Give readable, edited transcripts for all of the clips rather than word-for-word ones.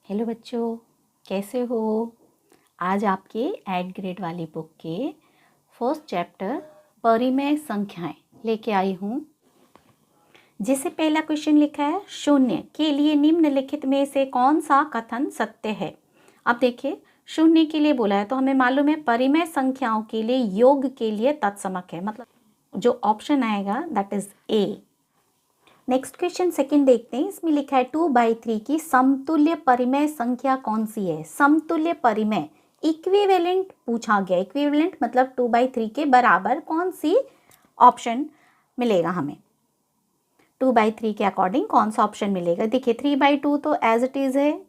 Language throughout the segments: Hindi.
हेलो बच्चों, कैसे हो। आज आपके 8th ग्रेड वाली बुक के फर्स्ट चैप्टर परिमेय संख्याएं लेके आई हूँ, जिसे पहला क्वेश्चन लिखा है शून्य के लिए निम्नलिखित में से कौन सा कथन सत्य है। अब देखिए, शून्य के लिए बोला है तो हमें मालूम है परिमेय संख्याओं के लिए योग के लिए तत्समक है, मतलब जो ऑप्शन आएगा that is a. Next question second देखते हैं। इसमें लिखा है 2/3 की समतुल्य परिमेय संख्या कौन सी है। समतुल्य परिमेय इक्विवेलेंट पूछा गया। इक्विवेलेंट मतलब 2/3 के बराबर कौन सी ऑप्शन मिलेगा हमें। 2/3 के अकॉर्डिंग कौन सा ऑप्शन मिलेगा। देखिए 3/2 तो एज इट इज़ है,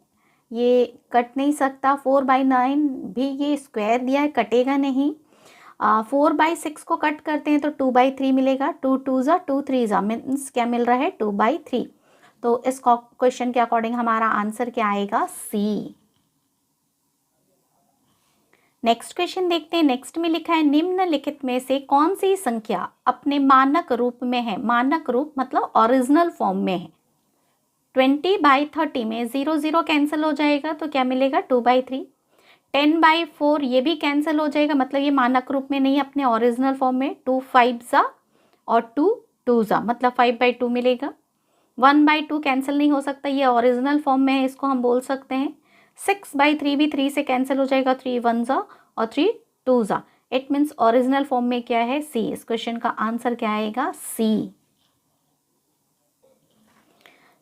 ये कट नहीं सकता। 4/9 भी ये स्क्वायर दिया है, कटेगा नहीं। 4/6 को कट करते हैं तो 2/3 मिलेगा। 2 2 ज़ा 2 3 ज़ा मीन्स क्या मिल रहा है 2/3। तो इस क्वेश्चन के अकॉर्डिंग हमारा आंसर क्या आएगा, सी। नेक्स्ट क्वेश्चन देखते हैं। नेक्स्ट में लिखा है निम्नलिखित में से कौन सी संख्या अपने मानक रूप में है। मानक रूप मतलब ओरिजिनल फॉर्म में है। 20/30 में 0 0 कैंसिल हो जाएगा तो क्या मिलेगा 2/3। 10/4 ये भी कैंसिल हो जाएगा, मतलब ये मानक रूप में नहीं, अपने ओरिजिनल फॉर्म में। 2 5 ज़ा और 2 2 ज़ा मतलब 5/2 मिलेगा। 1/2 कैंसिल नहीं हो सकता, ये ओरिजिनल फॉर्म में है, इसको हम बोल सकते हैं। 6/3 भी 3 से कैंसिल हो जाएगा। 3 1 ज़ा और 3 2 ज़ा। इट मीन्स ओरिजिनल फॉर्म में क्या है, सी। इस क्वेश्चन का आंसर क्या आएगा, सी।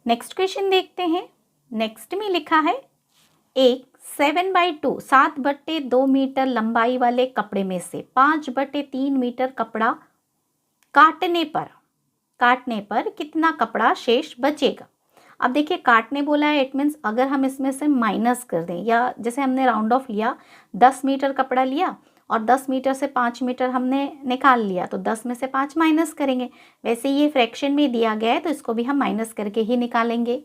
नेक्स्ट क्वेश्चन देखते हैं। नेक्स्ट में लिखा है एक 7/2 7/2 मीटर लंबाई वाले कपड़े में से 5/3 मीटर कपड़ा काटने पर कितना कपड़ा शेष बचेगा। अब देखिए काटने बोला है, इट मीन्स अगर हम इसमें से माइनस कर दें, या जैसे हमने राउंड ऑफ लिया, 10 मीटर कपड़ा लिया और 10 मीटर से 5 मीटर हमने निकाल लिया, तो 10 में से 5 माइनस करेंगे। वैसे ये फ्रैक्शन में दिया गया है तो इसको भी हम माइनस करके ही निकालेंगे।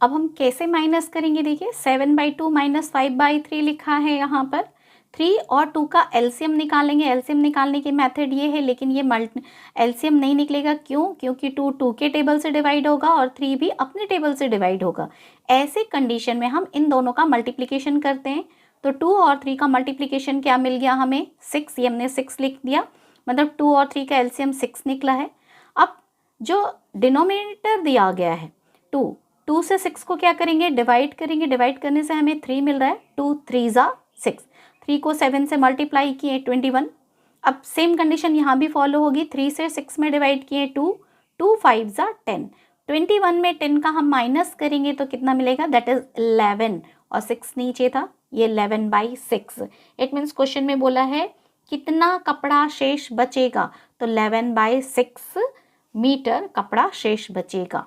अब हम कैसे माइनस करेंगे, देखिए 7/2 माइनस 5/3 लिखा है यहाँ पर। 3 और 2 का एलसीएम निकालेंगे। एलसीएम निकालने की मेथड ये है, लेकिन ये एलसीएम नहीं निकलेगा। क्यों? क्योंकि 2 के टेबल से डिवाइड होगा और 3 भी अपने टेबल से डिवाइड होगा। ऐसे कंडीशन में हम इन दोनों का मल्टीप्लीकेशन करते हैं, तो 2 और 3 का मल्टीप्लीकेशन क्या मिल गया हमें, 6। ये हमने 6 लिख दिया, मतलब 2 और 3 का एलसीएम 6 निकला है। अब जो डिनोमिनेटर दिया गया है 2 से 6 को क्या करेंगे, डिवाइड करेंगे। डिवाइड करने से हमें 3 मिल रहा है। 2 3 ज़ा 6। 3 को 7 से मल्टीप्लाई किए 21। अब सेम कंडीशन यहाँ भी फॉलो होगी। 3 से 6 में डिवाइड किए 2 2 5 ज़ा 10। 21 में 10 का हम माइनस करेंगे तो कितना मिलेगा, दैट इज 11, और 6 नीचे था, ये 11/6। इट मीन्स क्वेश्चन में बोला है कितना कपड़ा शेष बचेगा, तो 11/6 मीटर कपड़ा शेष बचेगा।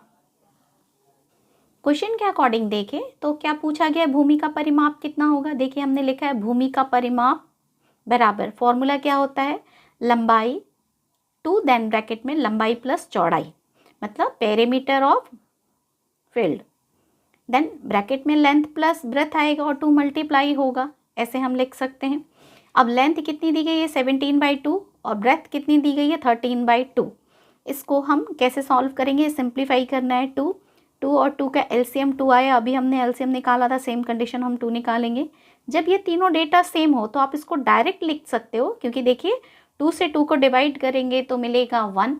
क्वेश्चन के अकॉर्डिंग देखें तो क्या पूछा गया है, भूमि का परिमाप कितना होगा। देखिए हमने लिखा है भूमि का परिमाप बराबर, फॉर्मूला क्या होता है, लंबाई 2 देन ब्रैकेट में लंबाई प्लस चौड़ाई, मतलब perimeter of field, then bracket में लेंथ प्लस ब्रेथ आएगा और 2 मल्टीप्लाई होगा। ऐसे हम लिख सकते हैं। अब लेंथ कितनी दी गई है 17/2 और ब्रेथ कितनी दी गई है 13/2। इसको हम कैसे सॉल्व करेंगे, सिंप्लीफाई करना है। 2 और 2 का एलसीएम 2 आया, अभी हमने एलसीएम निकाला था, सेम कंडीशन हम 2 निकालेंगे। जब ये तीनों डेटा सेम हो तो आप इसको डायरेक्ट लिख सकते हो, क्योंकि देखिए 2 से 2 को डिवाइड करेंगे तो मिलेगा 1।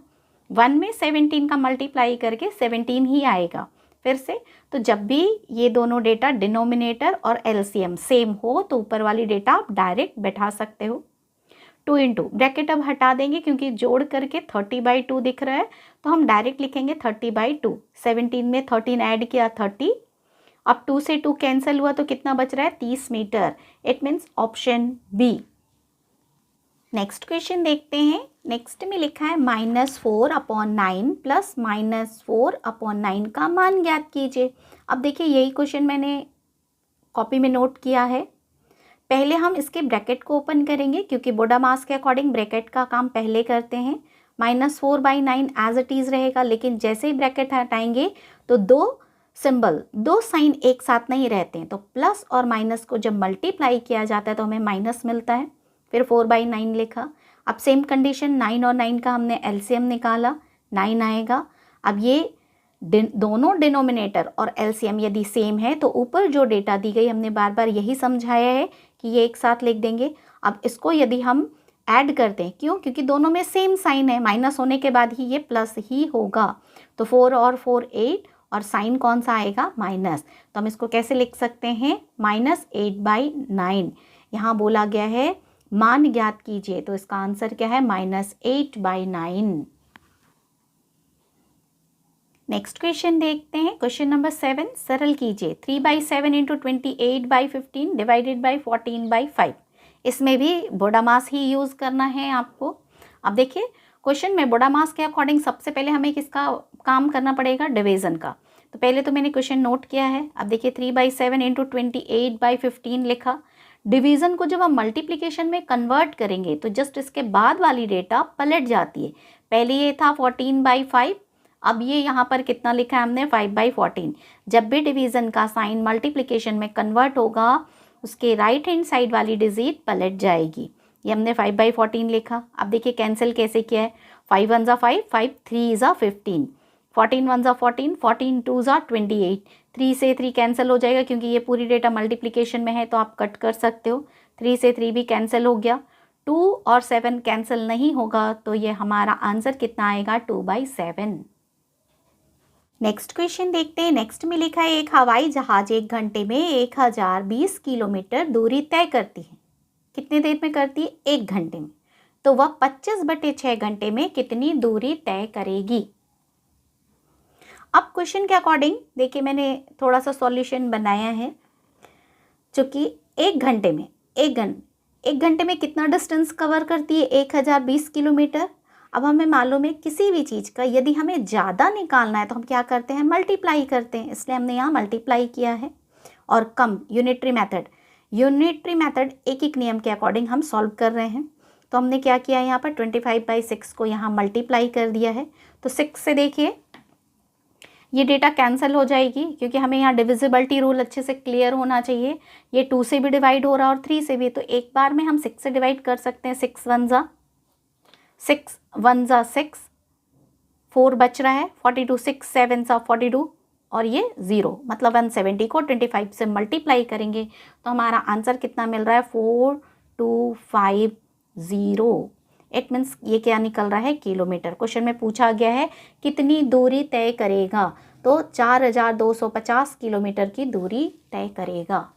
1 में 17 का मल्टीप्लाई करके 17 ही आएगा फिर से। तो जब भी ये दोनों डेटा डिनोमिनेटर और एलसीएम सेम हो तो ऊपर वाली डेटा आप डायरेक्ट बैठा सकते हो। 2 इंटू ब्रैकेट अब हटा देंगे क्योंकि जोड़ करके 30/2 दिख रहा है, तो हम डायरेक्ट लिखेंगे 30/2। 17 में 13 ऐड किया 30। अब 2 से 2 कैंसिल हुआ तो कितना बच रहा है 30 metre. It means option B. Next question देखते हैं। नेक्स्ट में लिखा है -4/9 प्लस -4/9 का मान ज्ञात कीजिए। अब देखिए यही क्वेश्चन मैंने कॉपी में नोट किया है। पहले हम इसके ब्रैकेट को ओपन करेंगे, क्योंकि बोडामास के अकॉर्डिंग ब्रैकेट का काम पहले करते हैं। -4/9 एज इट इज़ रहेगा, लेकिन जैसे ही ब्रैकेट हटाएंगे तो दो साइन एक साथ नहीं रहते हैं, तो प्लस और माइनस को जब मल्टीप्लाई किया जाता है तो हमें माइनस मिलता है। फिर 4/9 लिखा। अब सेम कंडीशन 9 और 9 का हमने एलसीएम निकाला, 9 आएगा। अब ये दोनों डिनोमिनेटर और एलसीएम यदि सेम है तो ऊपर जो डेटा दी गई हमने बार बार यही समझाया है कि ये एक साथ लिख देंगे। अब इसको यदि हम ऐड करते हैं, क्यों? क्योंकि दोनों में सेम साइन है, माइनस होने के बाद ही ये प्लस ही होगा। तो 4 और 4 8 और साइन कौन सा आएगा? माइनस। तो हम इसको कैसे लिख सकते हैं? -8/9। यहाँ बोला गया है मान ज्ञात कीजिए, तो इसका आंसर क्या है? -8/9। नेक्स्ट क्वेश्चन देखते हैं। क्वेश्चन नंबर 7, सरल कीजिए। 3/7 इंटू 28/15 डिवाइडेड बाई 14/5। इसमें भी बोडामास ही यूज़ करना है आपको। अब देखिए क्वेश्चन में बोडामास के अकॉर्डिंग सबसे पहले हमें किसका काम करना पड़ेगा? डिवीज़न का। तो पहले तो मैंने क्वेश्चन नोट किया है। अब देखिए 3/7 इंटू 28/15 लिखा। डिवीज़न को जब हम मल्टीप्लिकेशन में कन्वर्ट करेंगे तो जस्ट इसके बाद वाली डेटा पलट जाती है। पहले ये था 14/5, अब ये यहाँ पर कितना लिखा है हमने? 5/14। जब भी डिवीज़न का साइन मल्टीप्लिकेशन में कन्वर्ट होगा उसके राइट हैंड साइड वाली डिजिट पलट जाएगी। ये हमने 5/14 लिखा। अब देखिए कैंसिल कैसे किया है? 5 1 5, 5 3 15, 14 1 14, 14 2 28। 3 से 3 कैंसिल हो जाएगा क्योंकि ये पूरी डेटा मल्टीप्लिकेशन में है तो आप कट कर सकते हो। 3 से 3 भी कैंसिल हो गया। 2 और 7 कैंसिल नहीं होगा तो ये हमारा आंसर कितना आएगा? 2/7। नेक्स्ट क्वेश्चन देखते हैं। नेक्स्ट में लिखा है एक हवाई जहाज 1 घंटे में 1020 किलोमीटर दूरी तय करती है। कितनी देर में करती है? 1 घंटे में। तो वह 25/6 घंटे में कितनी दूरी तय करेगी? अब क्वेश्चन के अकॉर्डिंग देखिए मैंने थोड़ा सा सॉल्यूशन बनाया है। चूँकि 1 घंटे में एक घंटे में कितना डिस्टेंस कवर करती है? 1020 किलोमीटर। अब हमें मालूम है किसी भी चीज़ का यदि हमें ज़्यादा निकालना है तो हम क्या करते हैं? मल्टीप्लाई करते हैं। इसलिए हमने यहाँ मल्टीप्लाई किया है। और कम यूनिटरी मेथड एक एक नियम के अकॉर्डिंग हम सॉल्व कर रहे हैं। तो हमने क्या किया है? यहाँ पर 25/6 को यहाँ मल्टीप्लाई कर दिया है। तो 6 से देखिए ये डेटा कैंसिल हो जाएगी क्योंकि हमें यहाँ डिविजिबिलिटी रूल अच्छे से क्लियर होना चाहिए। ये 2 से भी डिवाइड हो रहा है और 3 से भी, तो एक बार में हम 6 से डिवाइड कर सकते हैं। 6 1 6, 4 बच रहा है। 42 6 7 42 और ये 0, मतलब 170 को 25 से मल्टीप्लाई करेंगे तो हमारा आंसर कितना मिल रहा है? 4250। इट मीन्स ये क्या निकल रहा है? किलोमीटर। क्वेश्चन में पूछा गया है कितनी दूरी तय करेगा, तो 4250 किलोमीटर की दूरी तय करेगा।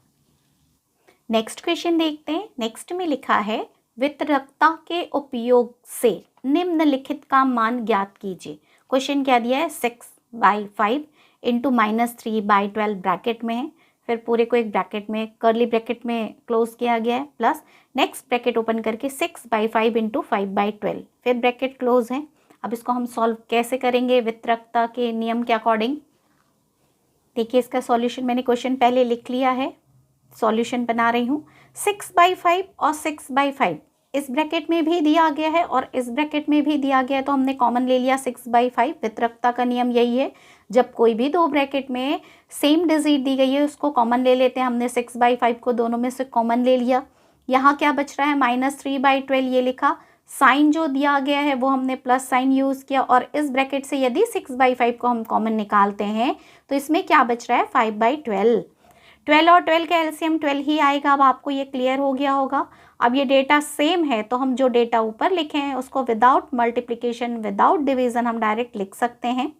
नेक्स्ट क्वेश्चन देखते हैं। नेक्स्ट में लिखा है वितरकता के उपयोग से निम्नलिखित का मान ज्ञात कीजिए। क्वेश्चन क्या दिया है? 6/5 इंटू -3/12 ब्रैकेट में है। फिर पूरे को एक ब्रैकेट में कर्ली ब्रैकेट में क्लोज किया गया है, प्लस नेक्स्ट ब्रैकेट ओपन करके 6/5 इंटू 5/12 फिर ब्रैकेट क्लोज है। अब इसको हम सॉल्व कैसे करेंगे? वितरकता के नियम के अकॉर्डिंग। देखिए इसका सॉल्यूशन मैंने क्वेश्चन पहले लिख लिया है, सॉल्यूशन बना रही हूँ। 6/5 और 6/5 इस ब्रैकेट में भी दिया गया है और इस ब्रैकेट में भी दिया गया है, तो हमने कॉमन ले लिया 6/5। वितरकता का नियम यही है, जब कोई भी दो ब्रैकेट में सेम डिजिट दी गई है उसको कॉमन ले लेते हैं। हमने 6/5 को दोनों में से कॉमन ले लिया। यहाँ क्या बच रहा है? -3/12 ये लिखा। साइन जो दिया गया है वो हमने प्लस साइन यूज़ किया और इस ब्रैकेट से यदि 6/5 को हम कॉमन निकालते हैं तो इसमें क्या बच रहा है? 5/12। 12 और 12 का एलसीएम 12 ही आएगा। अब आपको ये क्लियर हो गया होगा। अब ये डेटा सेम है तो हम जो डेटा ऊपर लिखे हैं उसको विदाउट मल्टीप्लिकेशन विदाउट डिवीजन हम डायरेक्ट लिख सकते हैं,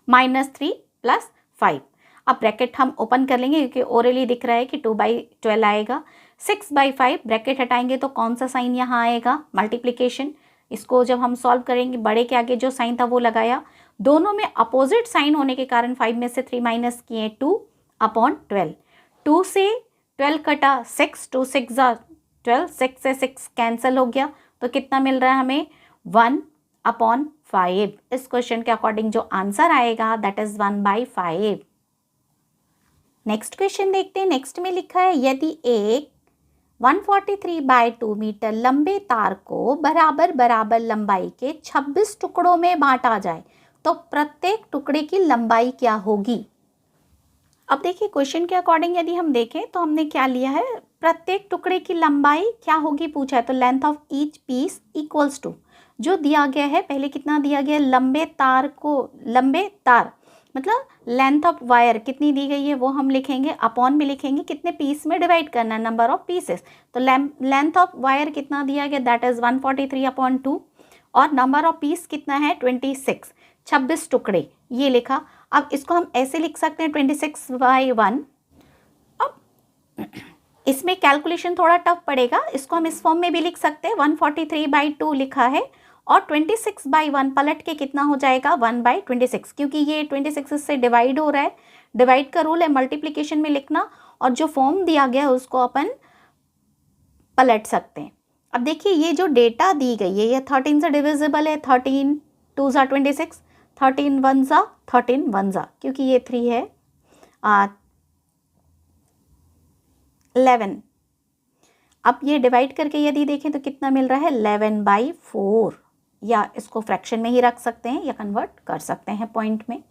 -3 + 5। अब ब्रैकेट हम ओपन कर लेंगे क्योंकि ओरली दिख रहा है कि 2/12 आएगा। 6/5 ब्रैकेट हटाएंगे तो कौन सा साइन यहाँ आएगा? मल्टीप्लिकेशन। इसको जब हम सॉल्व करेंगे बड़े के आगे जो साइन था वो लगाया। दोनों में अपोजिट साइन होने के कारण 5 में से 3 माइनस किए 2/12। 2 से 12 कटा 6, 2 6 12, 6 से 6 कैंसिल हो गया तो कितना मिल रहा है हमें? 1/5। इस क्वेश्चन के अकॉर्डिंग जो आंसर आएगा दैट इज 1/5। नेक्स्ट क्वेश्चन देखते हैं। नेक्स्ट में लिखा है यदि एक 143/2 मीटर लंबे तार को बराबर बराबर लंबाई के 26 टुकड़ों में बांटा जाए तो प्रत्येक टुकड़े की लंबाई क्या होगी? अब देखिए क्वेश्चन के अकॉर्डिंग यदि हम देखें तो हमने क्या लिया है? प्रत्येक टुकड़े की लंबाई क्या होगी पूछा है, तो length of each piece equals to जो दिया गया है, पहले कितना दिया गया है, लंबे तार मतलब लेंथ ऑफ वायर कितनी दी गई है वो हम लिखेंगे, अपॉन में लिखेंगे कितने पीस में डिवाइड करना है, नंबर ऑफ पीसेस। तो लेंथ ऑफ वायर कितना दिया गया, दैट इज 143/2 और नंबर ऑफ पीस कितना है 26 टुकड़े, ये लिखा। अब इसको हम ऐसे लिख सकते हैं 26/1। अब इसमें कैलकुलेशन थोड़ा टफ पड़ेगा, इसको हम इस फॉर्म में भी लिख सकते हैं, 143/2 लिखा है और 26/1 पलट के कितना हो जाएगा 1/26, क्योंकि ये 26 से डिवाइड हो रहा है, डिवाइड का रूल है मल्टीप्लिकेशन में लिखना, और जो फॉर्म दिया गया है उसको अपन पलट सकते हैं। अब देखिए ये जो डेटा दी गई है ये 13 से डिविजिबल है, 13 2 ज़ा 26, 13 1 ज़ा 13 1 ज़ा, क्योंकि ये 3 है 11। अब ये डिवाइड करके यदि देखें तो कितना मिल रहा है 11/4, या इसको फ्रैक्शन में ही रख सकते हैं या कन्वर्ट कर सकते हैं पॉइंट में।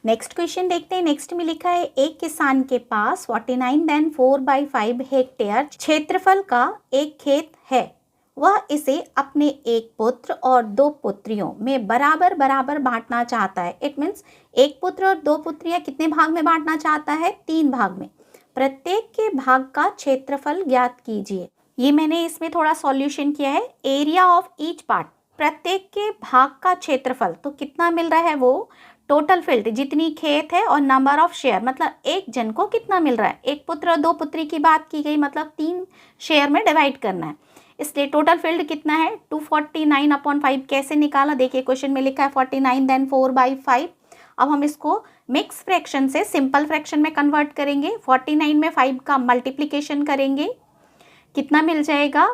नेक्स्ट क्वेश्चन देखते हैं। नेक्स्ट में लिखा है एक किसान के पास 49/4/5 हेक्टेयर क्षेत्रफल का एक खेत है, वह इसे अपने एक पुत्र और 2 पुत्रियों में बराबर बराबर बांटना चाहता है। इट मीन्स एक पुत्र और 2 पुत्रियां कितने भाग में बांटना चाहता है, 3 भाग में। प्रत्येक के भाग का क्षेत्रफल ज्ञात कीजिए। ये मैंने इसमें थोड़ा सॉल्यूशन किया है। एरिया ऑफ ईच पार्ट, प्रत्येक के भाग का क्षेत्रफल, तो कितना मिल रहा है वो टोटल फील्ड जितनी खेत है, और नंबर ऑफ शेयर मतलब एक जन को कितना मिल रहा है, एक पुत्र और 2 पुत्री की बात की गई, मतलब 3 शेयर में डिवाइड करना है, इसलिए टोटल फील्ड कितना है 249/5। कैसे निकाला, देखिए क्वेश्चन में लिखा है 49 then 4/5। अब हम इसको मिक्स फ्रैक्शन से सिंपल फ्रैक्शन में कन्वर्ट करेंगे। 49 में 5 का मल्टीप्लिकेशन करेंगे, कितना मिल जाएगा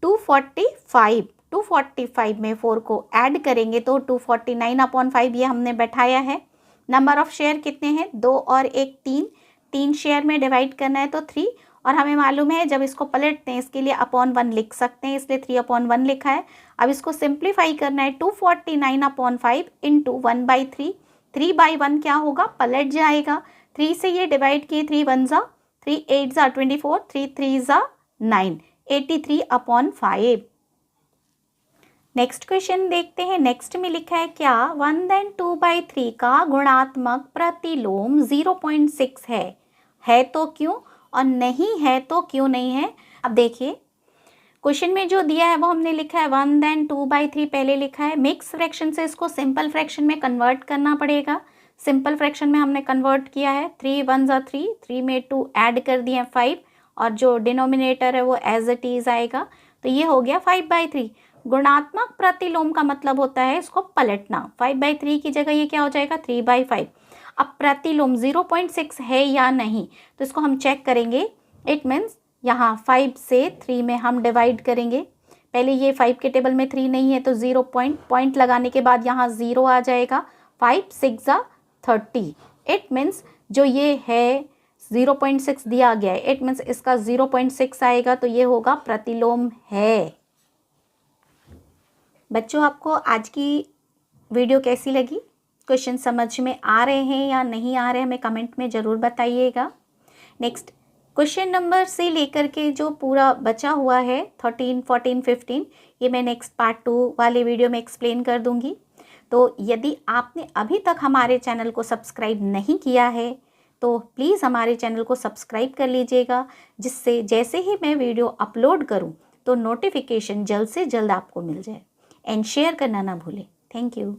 245। 245 में 4 को ऐड करेंगे तो 249/5 ये हमने बैठाया है। नंबर ऑफ शेयर कितने हैं, 2 और 1 3, 3 शेयर में डिवाइड करना है तो 3, और हमें मालूम है जब इसको पलटते हैं इसके लिए अपॉन 1 लिख सकते हैं, इसलिए 3/1 लिखा है। अब इसको सिंप्लीफाई करना है, 249/5 इंटू 1/3, 3/1 क्या होगा, पलट जाएगा। 3 से ये डिवाइड किए, 3 1 ज़ा 3, 8 ज़ा 24, 3 3 ज़ा 9, 83/5। नेक्स्ट क्वेश्चन देखते हैं। नेक्स्ट में लिखा है क्या 1 then 2/3 का गुणात्मक प्रतिलोम 0.6 है तो क्यों, और नहीं है तो क्यों नहीं है। अब देखिए क्वेश्चन में जो दिया है वो हमने लिखा है 1 then 2/3 पहले लिखा है, मिक्स फ्रैक्शन से इसको सिंपल फ्रैक्शन में कन्वर्ट करना पड़ेगा। सिंपल फ्रैक्शन में हमने कन्वर्ट किया है, 3 1 ज़ा 3, 3 में 2 ऐड कर दिए 5, और जो डिनोमिनेटर है वो एज इट इज आएगा, तो ये हो गया 5/3। गुणात्मक प्रतिलोम का मतलब होता है इसको पलटना, 5/3 की जगह ये क्या हो जाएगा 3/5। अब प्रतिलोम 0.6 है या नहीं, तो इसको हम चेक करेंगे। इट मीन्स यहाँ 5 से 3 में हम डिवाइड करेंगे, पहले ये 5 के टेबल में 3 नहीं है तो 0 पॉइंट लगाने के बाद यहाँ 0 आ जाएगा, 5 6 ज़ा 30। इट मीन्स जो ये है 0.6 दिया गया है, इट मीन्स इसका 0.6 आएगा, तो ये होगा प्रतिलोम है। बच्चों आपको आज की वीडियो कैसी लगी, क्वेश्चन समझ में आ रहे हैं या नहीं आ रहे हैं, हमें कमेंट में ज़रूर बताइएगा। नेक्स्ट क्वेश्चन नंबर से लेकर के जो पूरा बचा हुआ है 13 14 15, ये मैं नेक्स्ट पार्ट 2 वाले वीडियो में एक्सप्लेन कर दूंगी। तो यदि आपने अभी तक हमारे चैनल को सब्सक्राइब नहीं किया है तो प्लीज़ हमारे चैनल को सब्सक्राइब कर लीजिएगा, जिससे जैसे ही मैं वीडियो अपलोड करूं तो नोटिफिकेशन जल्द से जल्द आपको मिल जाए। एंड शेयर करना ना भूलें। Thank you.